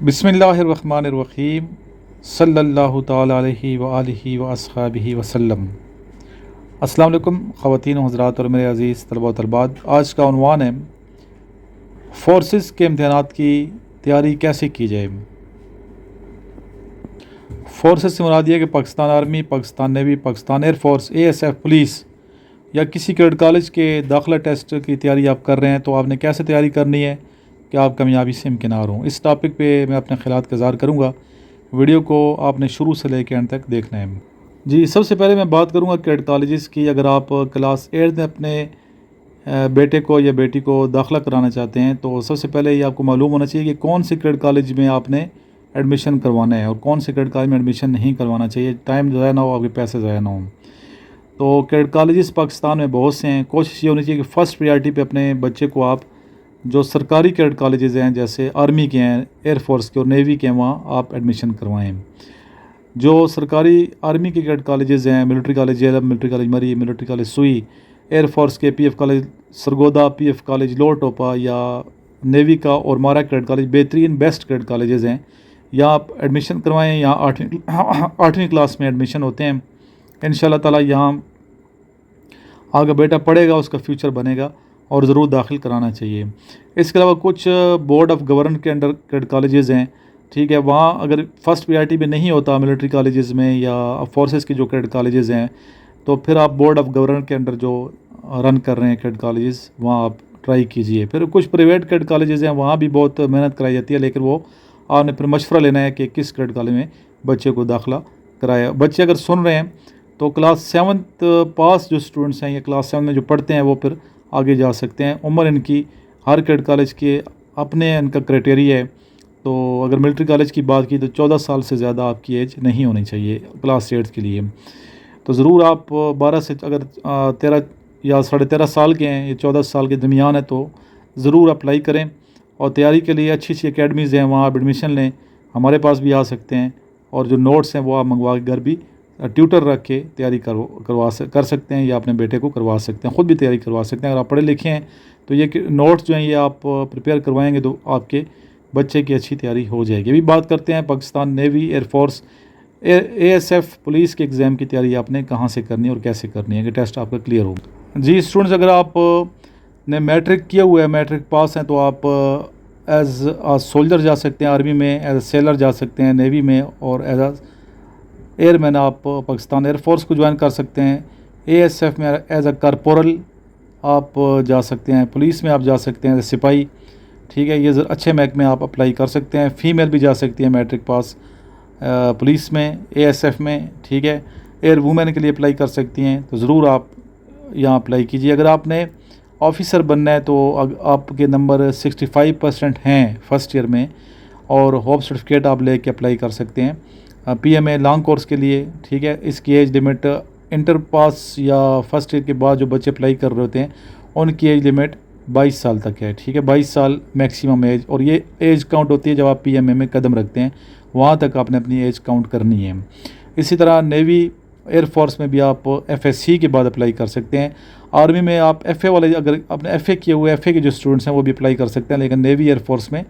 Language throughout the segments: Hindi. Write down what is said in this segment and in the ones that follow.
बिस्मिल्लाहिर्रहमानिर्रहीम सल्लल्लाहु ताला अलैहि व आलिहि व अस्हाबिहि वसल्लम। अस्सलाम वालेकुम ख़वातीन व हज़रात और मेरे अज़ीज़ तलबा व तलबात। आज का उन्वान है फ़ोर्सेस के इम्तहानात की तैयारी कैसे की जाए। फ़ोर्सेस से मुराद ये कि Pakistan army, Pakistan navy, Pakistan air force, ASF police या किसी कैडेट कॉलेज के दाखिला टेस्ट की तैयारी आप कर रहे हैं तो आपने कैसे तैयारी करनी है कि आप कामयाबी से इम्किनार हों। इस टॉपिक पे मैं अपने ख़िलात का इज़हार करूँगा। वीडियो को आपने शुरू से लेकर एंड तक देखना है। जी, सबसे पहले मैं बात करूँगा कैडेट कॉलेजेस की। अगर आप क्लास 8 में अपने बेटे को या बेटी को दाखिला कराना चाहते हैं तो सबसे पहले ये आपको मालूम होना चाहिए कि कौन से कैडेट कॉलेज में आपने एडमिशन करवाना है और कौन से कैडेट कॉलेज में एडमिशन नहीं करवाना चाहिए। टाइम ज़ाया ना हो, आपके पैसे ज़ाया ना हो। तो कैडेट कॉलेजेस पाकिस्तान में बहुत से हैं। कोशिश ये होनी चाहिए कि फ़र्स्ट प्रायोरिटी पे अपने बच्चे को आप जो सरकारी कैडेट कॉलेजेस हैं जैसे आर्मी के हैं, एयरफोर्स के और नेवी के हैं, वहाँ आप एडमिशन करवाएं। जो सरकारी आर्मी के कैडेट कॉलेजेस हैं, military college Jhelum, military college मरी, मिलिट्री कॉलेज सुई, एयरफोर्स के PF college Sargodha, PF college lower टोपा या नेवी का और मारा कैडेट कॉलेज बेहतरीन बेस्ट कैडेट कॉलेजेस हैं। यहाँ आप एडमिशन करवाएँ। यहाँ 8वीं क्लास में एडमिशन होते हैं। इंशाल्लाह ताला यहाँ आगे बेटा पढ़ेगा, उसका फ्यूचर बनेगा और ज़रूर दाखिल कराना चाहिए। इसके अलावा कुछ बोर्ड ऑफ गवर्न के अंडर कैडेट कॉलेजेस हैं, ठीक है। वहाँ अगर फर्स्ट प्रायोरिटी में नहीं होता मिलिट्री कॉलेजेस में या फोर्सेस के जो कैडेट कॉलेजेस हैं तो फिर आप बोर्ड ऑफ गवर्न के अंडर जो रन कर रहे हैं कैडेट कॉलेजेस वहाँ आप ट्राई कीजिए। फिर कुछ प्राइवेट कैडेट कॉलेजेस हैं, वहाँ भी बहुत मेहनत कराई जाती है, लेकिन वो आपने फिर मशवरा लेना है कि किस कैडेट कॉलेज में बच्चे को दाखिला कराया। बच्चे अगर सुन रहे हैं तो क्लास 7th पास जो स्टूडेंट्स हैं या क्लास 7 में जो पढ़ते हैं वो फिर आगे जा सकते हैं। उम्र इनकी हर कैडेट कॉलेज के अपने इनका क्राइटेरिया है। तो अगर मिलिट्री कॉलेज की बात की तो 14 साल से ज़्यादा आपकी एज नहीं होनी चाहिए क्लास 8 के लिए। तो ज़रूर आप 12 से अगर 13 या 13.5 साल के हैं या 14 साल के दरमियान है तो ज़रूर अप्लाई करें और तैयारी के लिए अच्छी अच्छी अकेडमीज़ हैं, वहाँ आप एडमिशन लें। हमारे पास भी आ सकते हैं और जो नोट्स हैं वो आप मंगवा के घर भी ट्यूटर रख के तैयारी कर सकते हैं या अपने बेटे को करवा सकते हैं, ख़ुद भी तैयारी करवा सकते हैं। अगर आप पढ़े लिखे हैं तो ये नोट्स जो हैं ये आप प्रिपेयर करवाएंगे तो आपके बच्चे की अच्छी तैयारी हो जाएगी। अभी बात करते हैं Pakistan navy, air force, ASF police के एग्ज़ाम की तैयारी आपने कहाँ से करनी है और कैसे करनी है कि टेस्ट आपका क्लियर होगा। जी स्टूडेंट्स, अगर आप ने मैट्रिक किया हुआ है, मैट्रिक पास हैं तो आप एज आ सोल्जर जा सकते हैं आर्मी में, एज a सेलर जा सकते हैं नेवी में और एज आ एयरमैन आप पाकिस्तान एयरफोर्स को ज्वाइन कर सकते हैं। ASF में एज अ कारपोरल आप जा सकते हैं। पुलिस में आप जा सकते हैं सिपाही, ठीक है। ये अच्छे महकमे में आप अप्लाई कर सकते हैं। फ़ीमेल भी जा सकती है मैट्रिक पास पुलिस में, ASF में, ठीक है। एयर वुमेन के लिए अप्लाई कर सकती हैं। तो ज़रूर आप यहाँ अप्लाई कीजिए। अगर आपने ऑफिसर बनना है तो आपके नंबर 65% हैं फर्स्ट ईयर में और होप सर्टिफिकेट आप ले कर अप्लाई कर सकते हैं PMA लॉन्ग कोर्स के लिए, ठीक है। इसकी एज लिमिट इंटर पास या फर्स्ट ईयर के बाद जो बच्चे अप्लाई कर रहे होते हैं उनकी एज लिमिट 22 साल तक है, ठीक है। 22 साल मैक्सिमम एज, और ये एज काउंट होती है जब आप PMA में कदम रखते हैं, वहाँ तक आपने अपनी एज काउंट करनी है। इसी तरह नेवी एयरफोर्स में भी आप FSC के बाद अप्लाई कर सकते हैं। आर्मी में आप FA वाले, अगर आपने FA किए हुए FA के जो स्टूडेंट्स हैं वो भी अप्लाई कर सकते हैं, लेकिन नेवी एयरफोर्स में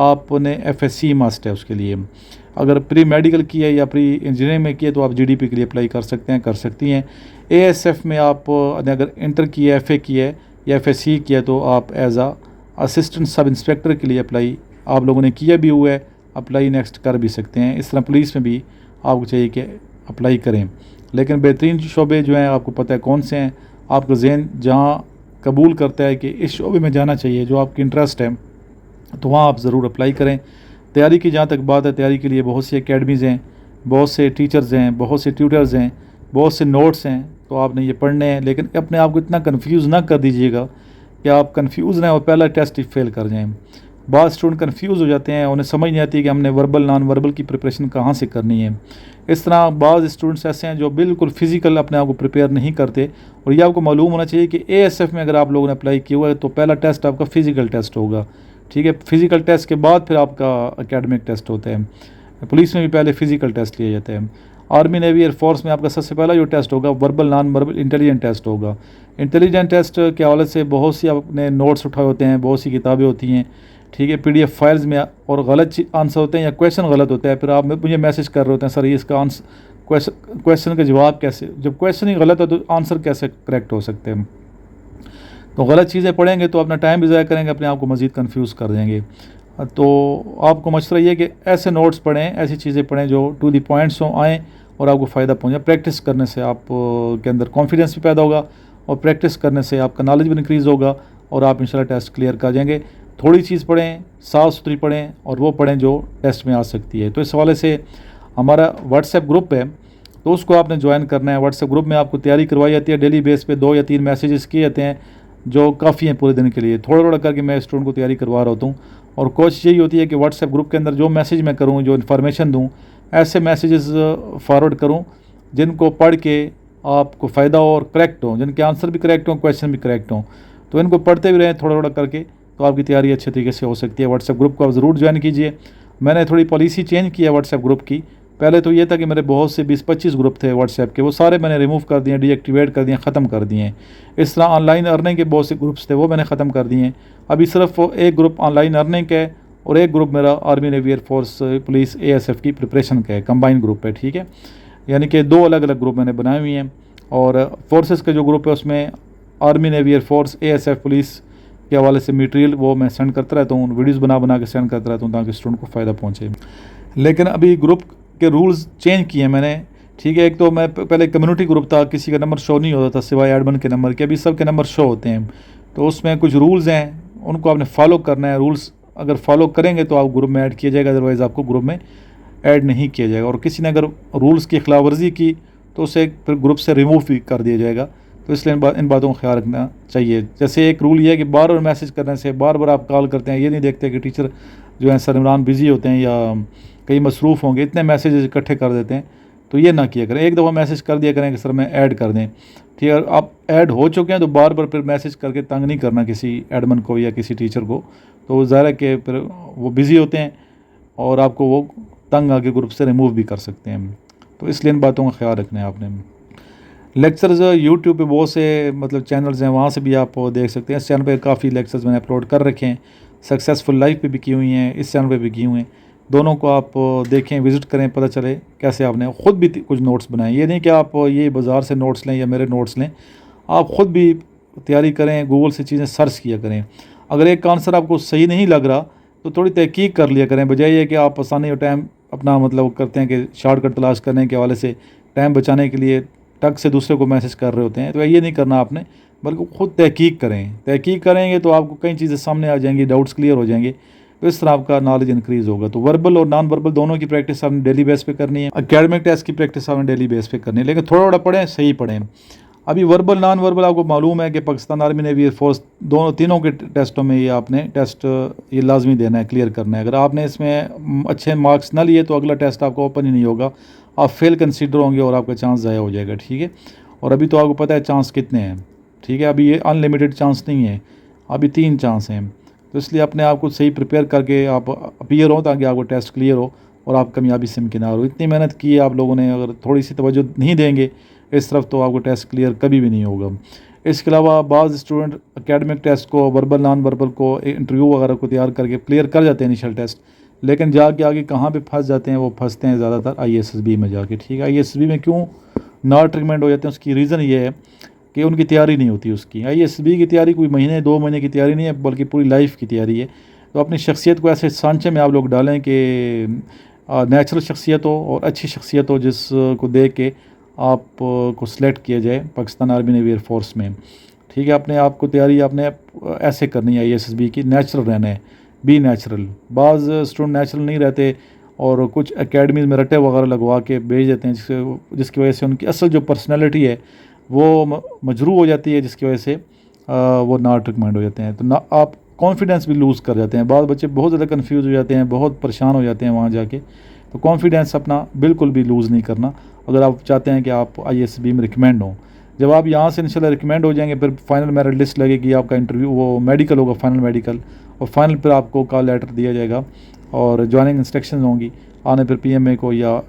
आपने FSC मस्ट है उसके लिए। अगर प्री मेडिकल की है या प्री इंजीनियरिंग में की है तो आप GDP के लिए अप्लाई कर सकते हैं, कर सकती हैं। ASF में आप अगर इंटर की है, FA की है या FSC किया तो आप एज आ असिस्टेंट सब इंस्पेक्टर के लिए अप्लाई आप लोगों ने किया भी हुआ है, अप्लाई नेक्स्ट कर भी सकते हैं। इस तरह पुलिस में भी आपको चाहिए कि अप्लाई करें, लेकिन बेहतरीन शोबे जो हैं आपको पता है कौन से हैं। आपका जहन जहाँ कबूल करता है कि इस शोबे में जाना चाहिए, जो आपकी इंटरेस्ट है, तो वहाँ आप ज़रूर अप्लाई करें। तैयारी की जहाँ तक बात है, तैयारी के लिए बहुत सी अकेडमीज़ हैं, बहुत से टीचर्स हैं, बहुत से ट्यूटर्स हैं, बहुत से नोट्स हैं, तो आपने ये पढ़ने हैं। लेकिन अपने आप को इतना कन्फ्यूज़ ना कर दीजिएगा कि आप कन्फ्यूज़ रहें और पहला टेस्ट ही फेल कर जाएँ। बाद स्टूडेंट कन्फ्यूज़ हो जाते हैं, उन्हें समझ नहीं आती कि हमने वर्बल नॉन वर्बल की प्रिपरेशन कहाँ से करनी है। इस तरह बाज़ स्टूडेंट्स ऐसे हैं जो बिल्कुल फ़िज़िकल अपने आप को प्रिपेयर नहीं करते। और ये आपको मालूम होना चाहिए कि ASF में अगर आप लोगों ने अप्लाई किया हुआ है तो पहला टेस्ट आपका फ़िज़िकल टेस्ट होगा, ठीक है। फ़िज़िकल टेस्ट के बाद फिर आपका एकेडमिक टेस्ट होता है। पुलिस में भी पहले फ़िज़िकल टेस्ट लिया जाता है। आर्मी नेवी एयरफोर्स में आपका सबसे पहला जो टेस्ट होगा verbal non verbal intelligent test होगा। इंटेलिजेंट टेस्ट के हवाले से बहुत सी आपने नोट्स उठाए होते हैं, बहुत सी किताबें होती हैं, ठीक है, PDF फाइल्स में, और गलत आंसर होते हैं या क्वेश्चन गलत होता है, फिर आप मुझे मैसेज कर रहे होते हैं, सर ये इसका आंसर क्वेश्चन का जवाब कैसे, जब क्वेश्चन ही गलत हो तो आंसर कैसे करेक्ट हो सकते हैं। तो गलत चीज़ें पढ़ेंगे तो अपना टाइम भी ज़ाया करेंगे, अपने आप को मज़ीद कन्फ्यूज़ कर देंगे। तो आपको मशवरा ये कि ऐसे नोट्स पढ़ें, ऐसी चीज़ें पढ़ें जो टू दी पॉइंट्स हों, आएँ और आपको फ़ायदा पहुँचे। प्रैक्टिस करने से आप के अंदर कॉन्फिडेंस भी पैदा होगा, और प्रैक्टिस करने से आपका नॉलेज भी इंक्रीज़ होगा, और आप इंशाल्लाह टेस्ट क्लियर कर जाएंगे। थोड़ी चीज़ पढ़ें, साफ़ सुथरी पढ़ें, और वो पढ़ें जो टेस्ट में आ सकती है। तो इस हवाले से हमारा व्हाट्सएप ग्रुप है, तो उसको आपने ज्वाइन करना है। व्हाट्सएप ग्रुप में आपको तैयारी करवाई जाती है, डेली बेस पे 2 या 3 मैसेजेस किए जाते हैं जो काफ़ी हैं पूरे दिन के लिए। थोड़ा थोड़ा करके मैं स्टूडेंट को तैयारी करवा रहा होता हूँ, और कोशिश यही होती है कि व्हाट्सएप ग्रुप के अंदर जो मैसेज मैं करूँ, जो इन्फॉर्मेशन दूँ, ऐसे मैसेजेस फॉरवर्ड करूँ जिनको पढ़ के आपको फ़ायदा हो और करेक्ट हो, जिनके आंसर भी करेक्ट हों, क्वेश्चन भी करेक्ट हों। तो इनको पढ़ते भी रहें थोड़ा थोड़ा करके, तो आपकी तैयारी अच्छे तरीके से हो सकती है। व्हाट्सएप ग्रुप को आप ज़रूर ज्वाइन कीजिए। मैंने थोड़ी पॉलिसी चेंज की है व्हाट्सएप ग्रुप की। पहले तो ये था कि मेरे बहुत से 20-25 ग्रुप थे व्हाट्सएप के, वो सारे मैंने रिमूव कर दिए, डीएक्टिवेट कर दिए, ख़त्म कर दिए। इस तरह ऑनलाइन अर्निंग के बहुत से ग्रुप्स थे, वो मैंने ख़त्म कर दिए। अभी सिर्फ एक ग्रुप ऑनलाइन अर्निंग का है, और एक ग्रुप मेरा army, navy, air force, police, ASF की प्रिपरेशन का है, कंबाइन ग्रुप है। ठीक है, यानी कि 2 अलग अलग ग्रुप मैंने बनाए हुए हैं। और फोर्सेस का जो ग्रुप है उसमें army, navy, air force, ASF, police के हवाले से मटेरियल वो मैं सेंड करता रहता हूँ, वीडियोज़ बना के सेंड करता रहता हूँ, ताकि स्टूडेंट को फ़ायदा पहुँचे। लेकिन अभी ग्रुप के रूल्स चेंज किए मैंने। ठीक है, एक तो मैं पहले कम्युनिटी ग्रुप था, किसी का नंबर शो नहीं होता था सिवाय एडमिन के नंबर के। अभी सबके नंबर शो होते हैं, तो उसमें कुछ रूल्स हैं, उनको आपने फॉलो करना है। रूल्स अगर फॉलो करेंगे तो आप ग्रुप में ऐड किया जाएगा, अदरवाइज़ आपको ग्रुप में ऐड नहीं किया जाएगा। और किसी ने अगर रूल्स की खिलाफ वर्जी की तो उसे फिर ग्रुप से रिमूव भी कर दिया जाएगा। तो इसलिए इन बातों का ख्याल रखना चाहिए। जैसे एक रूल ये है कि बार बार मैसेज करने से, बार बार आप कॉल करते हैं, ये नहीं देखते कि टीचर जो है सर इमरान बिज़ी होते हैं या कहीं मसरूफ़ होंगे, इतने मैसेजेस इकट्ठे कर देते हैं। तो ये ना किया करें, एक दफ़ा मैसेज कर दिया करें कि सर मैं ऐड कर दें। ठीक है, आप ऐड हो चुके हैं तो बार बार फिर मैसेज करके तंग नहीं करना किसी एडमिन को या किसी टीचर को। तो ज़ाहिर है कि फिर वो बिज़ी होते हैं और आपको वो तंग आके ग्रुप से रिमूव भी कर सकते हैं। तो इसलिए इन बातों का ख्याल रखना है आपने। लेक्चर्स यूट्यूब पे बहुत से मतलब चैनल्स हैं, वहाँ से भी आप देख सकते हैं। इस चैनल पे काफ़ी लेक्चर्स मैंने अपलोड कर रखे हैं, सक्सेसफुल लाइफ पे भी की हुई हैं, इस चैनल पे भी की हुई हैं। दोनों को आप देखें, विज़िट करें, पता चले कैसे आपने ख़ुद भी कुछ नोट्स बनाएं। ये नहीं कि आप ये बाज़ार से नोट्स लें या मेरे नोट्स लें, आप ख़ुद भी तैयारी करें, गूगल से चीज़ें सर्च किया करें। अगर एक आंसर आपको सही नहीं लग रहा तो थोड़ी तहकीक कर लिया करें, बजाय ये कि आप आसानी और टाइम अपना मतलब करते हैं कि शॉर्टकट तलाश करने के हवाले से टाइम बचाने के लिए टक से दूसरे को मैसेज कर रहे होते हैं। तो ये नहीं करना आपने, बल्कि ख़ुद तहकीक करें। तहकीक करेंगे तो आपको कई चीज़ें सामने आ जाएंगी, डाउट्स क्लियर हो जाएंगे, तो इस तरह आपका नॉलेज इंक्रीज़ होगा। तो वर्बल और नॉन वर्बल दोनों की प्रैक्टिस आपने डेली बेस पे करनी है। एकेडमिक टेस्ट की प्रैक्टिस आपने डेली बेस पे करनी है, लेकिन थोड़ा थोड़ा पढ़ें, सही पढ़ें। अभी वर्बल नॉन वर्बल आपको मालूम है कि पाकिस्तान आर्मी, नेवी, एयरफोर्स तीनों के टेस्टों में ये आपने टेस्ट ये लाजमी देना है, क्लियर करना है। अगर आपने इसमें अच्छे मार्क्स ना लिए तो अगला टेस्ट आपको ओपन ही नहीं होगा, आप फेल कंसीडर होंगे और आपका चांस ज़ाया हो जाएगा। ठीक है, और अभी तो आपको पता है चांस कितने हैं। ठीक है, अभी ये अनलिमिटेड चांस नहीं है, अभी 3 चांस हैं। तो इसलिए अपने आप को सही प्रिपेयर करके आप अपीयर हो, ताकि आपको टेस्ट क्लियर हो और आप कामयाबी से इम्किनार हो। इतनी मेहनत की है आप लोगों ने, अगर थोड़ी सी तवज्जो नहीं देंगे इस तरफ तो आपको टेस्ट क्लियर कभी भी नहीं होगा। इसके अलावा बाज़ स्टूडेंट एकेडमिक टेस्ट को, वर्बल नॉन वर्बल को, इंटरव्यू वगैरह को तैयार करके क्लियर कर जाते हैं इनिशियल टेस्ट, लेकिन जाके आगे कहाँ पे फंस जाते हैं, वो फंसते हैं ज़्यादातर ISSB में जाके। ठीक है, ISSB में क्यों नॉट रिकमेंड हो जाते हैं, उसकी रीज़न ये है कि उनकी तैयारी नहीं होती। उसकी ISSB की तैयारी कोई महीने 2 महीने की तैयारी नहीं है, बल्कि पूरी लाइफ की तैयारी है। तो अपनी शख्सियत को ऐसे सांचे में आप लोग डालें कि नेचुरल शख्सियत हो और अच्छी शख्सियत हो, जिसको देख के आप को सिलेक्ट किया जाए पाकिस्तान आर्मी, नेवी, एयरफोर्स में। ठीक है, अपने आप को तैयारी आपने ऐसे करनी है ISSB की, नेचुरल रहना है, बी नेचुरल। बाज़ स्टूडेंट नेचुरल नहीं रहते और कुछ एकेडमीज़ में रटे वगैरह लगवा के भेज देते हैं, जिसकी वजह से उनकी असल जो पर्सनैलिटी है वो मजरू हो जाती है, जिसकी वजह से वो नॉट रिकमेंड हो जाते हैं। तो ना आप कॉन्फिडेंस भी लूज़ कर जाते हैं। बाद बच्चे बहुत ज़्यादा कन्फ्यूज़ हो जाते हैं, बहुत परेशान हो जाते हैं वहाँ जाके। तो कॉन्फिडेंस अपना बिल्कुल भी लूज़ नहीं करना अगर आप चाहते हैं कि आप ISSB में रिकमेंड हों। जब आप यहाँ से इंशाल्लाह रिकमेंड हो जाएंगे, फिर फाइनल मेरिट लिस्ट लगेगी, आपका इंटरव्यू वो मेडिकल होगा, फाइनल मेडिकल, और फाइनल पर आपको कॉल लेटर दिया जाएगा और ज्वाइनिंग इंस्ट्रक्शन होंगी। आने फिर PMA को या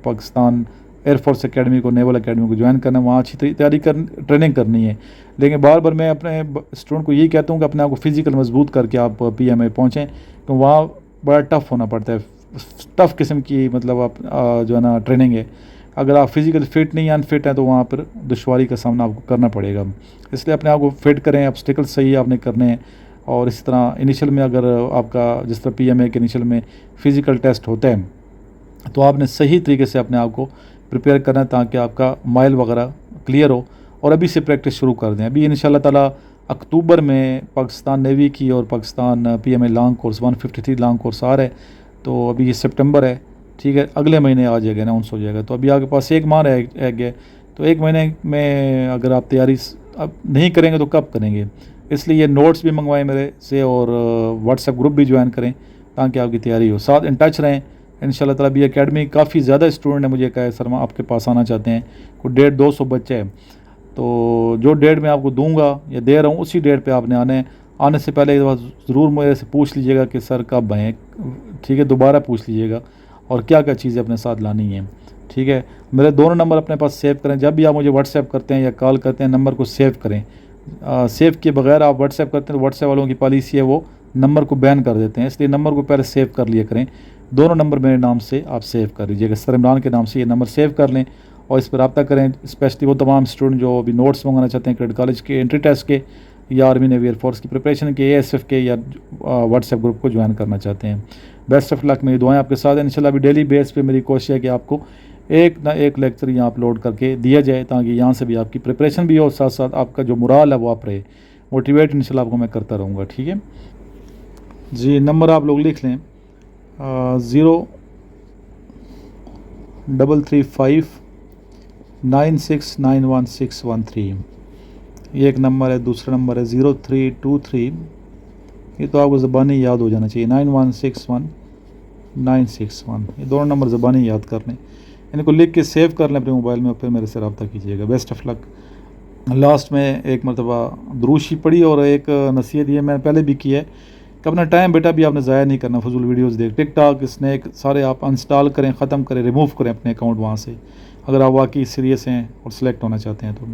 पाकिस्तान एयरफोर्स एकेडमी को, नेवल एकेडमी को ज्वाइन करना, वहाँ अच्छी तैयारी कर ट्रेनिंग करनी है। लेकिन बार बार मैं अपने स्टूडेंट को यही कहता हूँ कि अपने आप को फिज़िकल मजबूत करके आप PMA पहुँचें, तो वहाँ बड़ा टफ़ होना पड़ता है, टफ़ किस्म की मतलब आप जो है ना ट्रेनिंग है। अगर आप फिज़िकल फिट नहीं, अनफिट हैं, तो वहाँ पर दुश्वारी का सामना आपको करना पड़ेगा। इसलिए अपने आप को फिट करें, ऑब्स्टिकल सही आपने करने हैं। और इस तरह इनिशियल में अगर आपका जिस तरह PMA के इनिशियल में फ़िज़िकल टेस्ट होता है, तो आपने सही तरीके से अपने आप को प्रिपेयर करना है ताकि आपका माइल वगैरह क्लियर हो। और अभी से प्रैक्टिस शुरू कर दें। अभी इंशाल्लाह ताला अक्टूबर में पाकिस्तान नेवी की और Pakistan PMA long course 153 long course आ रहा है, तो अभी ये सितंबर है, ठीक है, अगले महीने आ जाएगा, अनाउंस हो जाएगा। तो अभी आपके पास 1 माह रह गया, तो 1 महीने में अगर आप तैयारी अब नहीं करेंगे तो कब करेंगे। इसलिए ये नोट्स भी मंगवाएं मेरे से और व्हाट्सएप ग्रुप भी ज्वाइन करें ताकि आपकी तैयारी हो, साथ इन टच रहें। इंशाल्लाह ताला भी एकेडमी काफ़ी ज़्यादा स्टूडेंट है, मुझे कहा सर आपके पास आना चाहते हैं, कोई 150-200 बच्चे हैं। तो जो डेट मैं आपको दूंगा या दे रहा हूँ उसी डेट पे आपने आने आने से पहले एक बार ज़रूर मेरे से पूछ लीजिएगा कि सर कब आएँ, ठीक है, दोबारा पूछ लीजिएगा और क्या क्या चीज़ें अपने साथ लानी है, ठीक है। मेरे दोनों नंबर अपने पास सेव करें, जब भी आप मुझे व्हाट्सएप करते हैं या कॉल करते हैं नंबर को सेव करें। सेव किए बगैर आप व्हाट्सएप करते हैं तो व्हाट्सएप वालों की पॉलिसी है वो नंबर को बैन कर देते हैं, इसलिए नंबर को पहले सेव कर लिया करें। दोनों नंबर मेरे नाम से आप सेव कर लीजिएगा, सर इमरान के नाम से ये नंबर सेव कर लें और इस पर रब्ता करें। स्पेशली वो तमाम स्टूडेंट जो अभी नोट्स मंगाना चाहते हैं क्रेडिट कॉलेज के, एंट्री टेस्ट के या आर्मी नेवी एयरफोर्स की प्रिपरेशन के, ASF के, या व्हाट्सएप ग्रुप को ज्वाइन करना चाहते हैं। बेस्ट ऑफ लक, मेरी दुआएं आपके साथ हैं। इंशाल्लाह अभी डेली बेस पे मेरी कोशिश है कि आपको एक ना एक लेक्चर यहाँ अपलोड करके दिया जाए ताकि यहाँ से भी आपकी प्रिपरेशन भी हो, साथ साथ आपका जो मोराल है वो आप रहे, मोटिवेट इंशाल्लाह आपको मैं करता रहूँगा, ठीक है जी। नंबर आप लोग लिख लें 03359691613, ये एक नंबर है। दूसरा नंबर है 0323, ये तो आपको ज़बानी याद हो जाना चाहिए, 9161961। ये दोनों नंबर ज़बानी याद कर लें, इनको लिख के सेव कर लें अपने मोबाइल में और फिर मेरे से रब्ता कीजिएगा। Best of luck. लास्ट में एक मरतबा दुरूशी पढ़ी और एक नसीहत ये मैंने पहले भी की है कि अपना टाइम बेटा भी आपने ज़ाया नहीं करना फजूल वीडियोस देख, टिकटॉक, स्नैक सारे आप अनइंस्टॉल करें, ख़त्म करें, रिमूव करें अपने अकाउंट वहाँ से, अगर आप वाकई सीरियस हैं और सिलेक्ट होना चाहते हैं तो।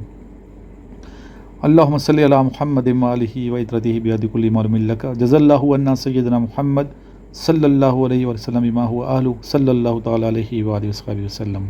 अल्लाहुम्मा सल्ली अला मुहम्मद व आलिहि व इत्रतिहि बियदि कुल्ली मालूमिन लक जज़ल्लाहु अन्ना सय्यदना मुहम्मद सल्लल्लाहु अलैहि वसल्लम बिमा हुवा अहलु सल्लल्लाहु तआला अलैहि व आलिहि वसल्लम।